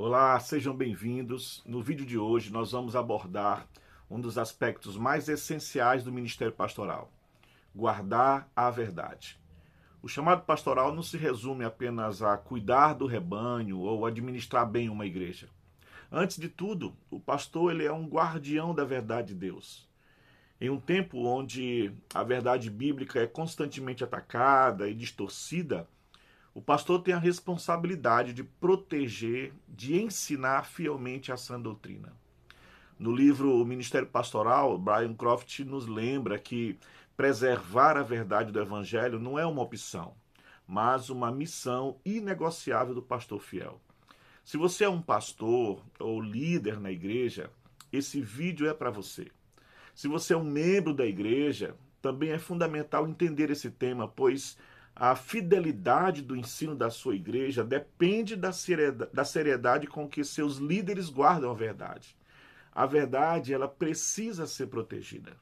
Olá, sejam bem-vindos. No vídeo de hoje nós vamos abordar um dos aspectos mais essenciais do ministério pastoral: guardar a verdade. O chamado pastoral não se resume apenas a cuidar do rebanho ou administrar bem uma igreja. Antes de tudo, o pastor ele é um guardião da verdade de Deus. Em um tempo onde a verdade bíblica é constantemente atacada e distorcida, o pastor tem a responsabilidade de proteger, de ensinar fielmente a sã doutrina. No livro O Ministério Pastoral, Brian Croft nos lembra que preservar a verdade do evangelho não é uma opção, mas uma missão inegociável do pastor fiel. Se você é um pastor ou líder na igreja, esse vídeo é para você. Se você é um membro da igreja, também é fundamental entender esse tema, pois a fidelidade do ensino da sua igreja depende da seriedade com que seus líderes guardam a verdade. A verdade, ela precisa ser protegida.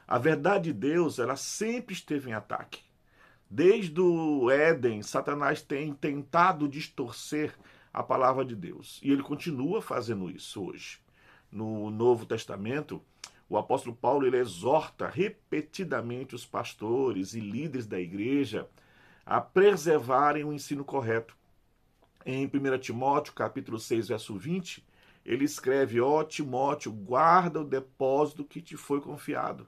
A verdade de Deus, ela sempre esteve em ataque. Desde o Éden, Satanás tem tentado distorcer a palavra de Deus. E ele continua fazendo isso hoje. No Novo Testamento, o apóstolo Paulo ele exorta repetidamente os pastores e líderes da igreja a preservarem o ensino correto. Em 1 Timóteo, capítulo 6, verso 20, ele escreve: ó Timóteo, guarda o depósito que te foi confiado,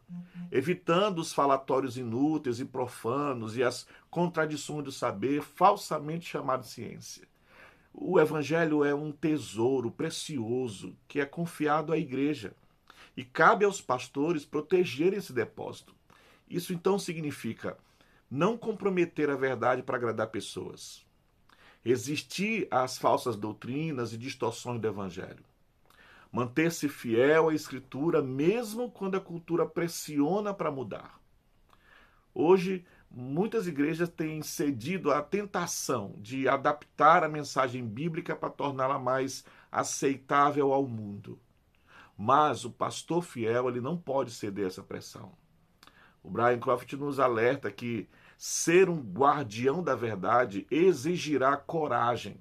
evitando os falatórios inúteis e profanos e as contradições do saber, falsamente chamado ciência. O evangelho é um tesouro precioso que é confiado à igreja. E cabe aos pastores protegerem esse depósito. Isso então significa não comprometer a verdade para agradar pessoas, resistir às falsas doutrinas e distorções do evangelho, manter-se fiel à escritura mesmo quando a cultura pressiona para mudar. Hoje, muitas igrejas têm cedido à tentação de adaptar a mensagem bíblica para torná-la mais aceitável ao mundo. Mas o pastor fiel ele não pode ceder a essa pressão. O Brian Croft nos alerta que ser um guardião da verdade exigirá coragem,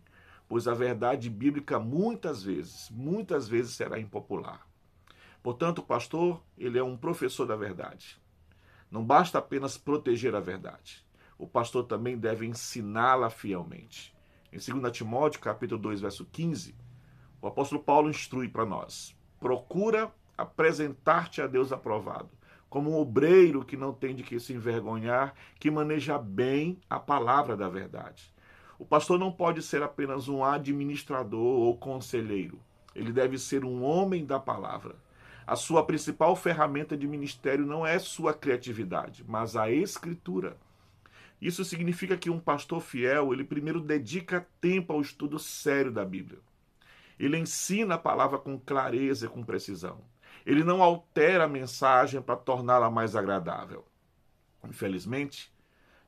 pois a verdade bíblica muitas vezes será impopular. Portanto, o pastor ele é um professor da verdade. Não basta apenas proteger a verdade. O pastor também deve ensiná-la fielmente. Em 2 Timóteo, capítulo 2, verso 15, o apóstolo Paulo instrui para nós: procura apresentar-te a Deus aprovado, como um obreiro que não tem de que se envergonhar, que maneja bem a palavra da verdade. O pastor não pode ser apenas um administrador ou conselheiro. Ele deve ser um homem da palavra. A sua principal ferramenta de ministério não é sua criatividade, mas a escritura. Isso significa que um pastor fiel, ele primeiro dedica tempo ao estudo sério da Bíblia. Ele ensina a palavra com clareza e com precisão. Ele não altera a mensagem para torná-la mais agradável. Infelizmente,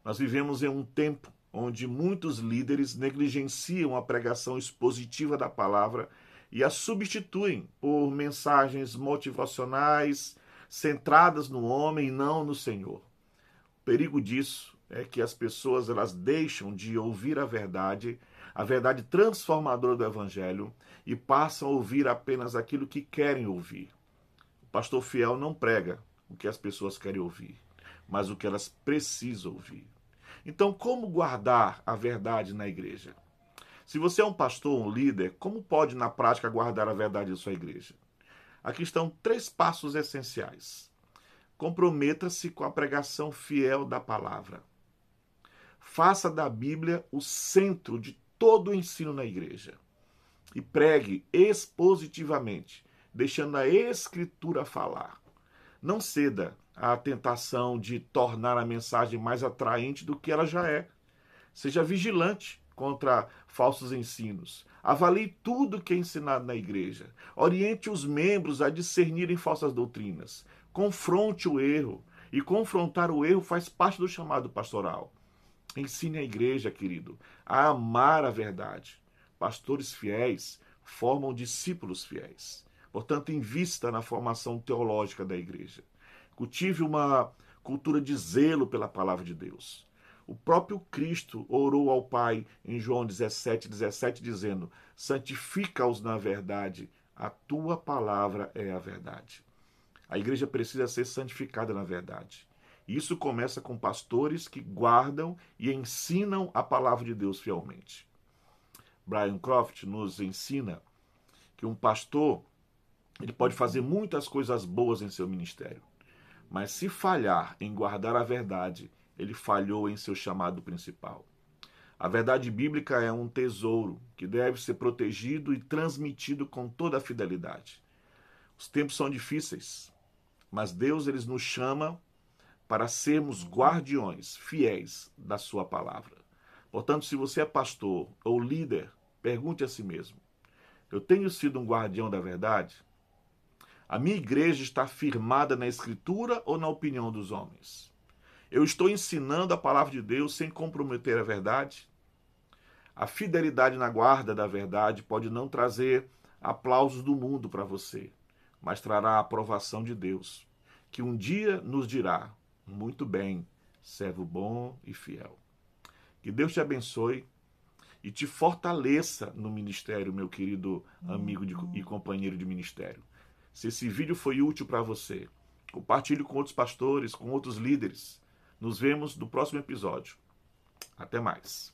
nós vivemos em um tempo onde muitos líderes negligenciam a pregação expositiva da palavra e a substituem por mensagens motivacionais centradas no homem e não no Senhor. O perigo disso é que as pessoas elas deixam de ouvir a verdade transformadora do Evangelho, e passam a ouvir apenas aquilo que querem ouvir. O pastor fiel não prega o que as pessoas querem ouvir, mas o que elas precisam ouvir. Então, como guardar a verdade na igreja? Se você é um pastor, um líder, como pode na prática guardar a verdade da sua igreja? Aqui estão 3 passos essenciais. Comprometa-se com a pregação fiel da palavra. Faça da Bíblia o centro de todo o ensino na igreja. E pregue expositivamente, deixando a Escritura falar. Não ceda à tentação de tornar a mensagem mais atraente do que ela já é. Seja vigilante contra falsos ensinos. Avalie tudo que é ensinado na igreja. Oriente os membros a discernirem falsas doutrinas. Confronte o erro. E confrontar o erro faz parte do chamado pastoral. Ensine a igreja, querido, a amar a verdade. Pastores fiéis formam discípulos fiéis. Portanto, invista na formação teológica da igreja. Cultive uma cultura de zelo pela palavra de Deus. O próprio Cristo orou ao Pai em João 17, dizendo: santifica-os na verdade, a tua palavra é a verdade. A igreja precisa ser santificada na verdade. Isso começa com pastores que guardam e ensinam a palavra de Deus fielmente. Brian Croft nos ensina que um pastor ele pode fazer muitas coisas boas em seu ministério, mas se falhar em guardar a verdade, ele falhou em seu chamado principal. A verdade bíblica é um tesouro que deve ser protegido e transmitido com toda a fidelidade. Os tempos são difíceis, mas Deus nos chama para sermos guardiões fiéis da sua palavra. Portanto, se você é pastor ou líder, pergunte a si mesmo: eu tenho sido um guardião da verdade? A minha igreja está firmada na Escritura ou na opinião dos homens? Eu estou ensinando a palavra de Deus sem comprometer a verdade? A fidelidade na guarda da verdade pode não trazer aplausos do mundo para você, mas trará a aprovação de Deus, que um dia nos dirá: muito bem, servo bom e fiel. Que Deus te abençoe e te fortaleça no ministério, meu querido amigo e companheiro de ministério. Se esse vídeo foi útil para você, compartilhe com outros pastores, com outros líderes. Nos vemos no próximo episódio. Até mais.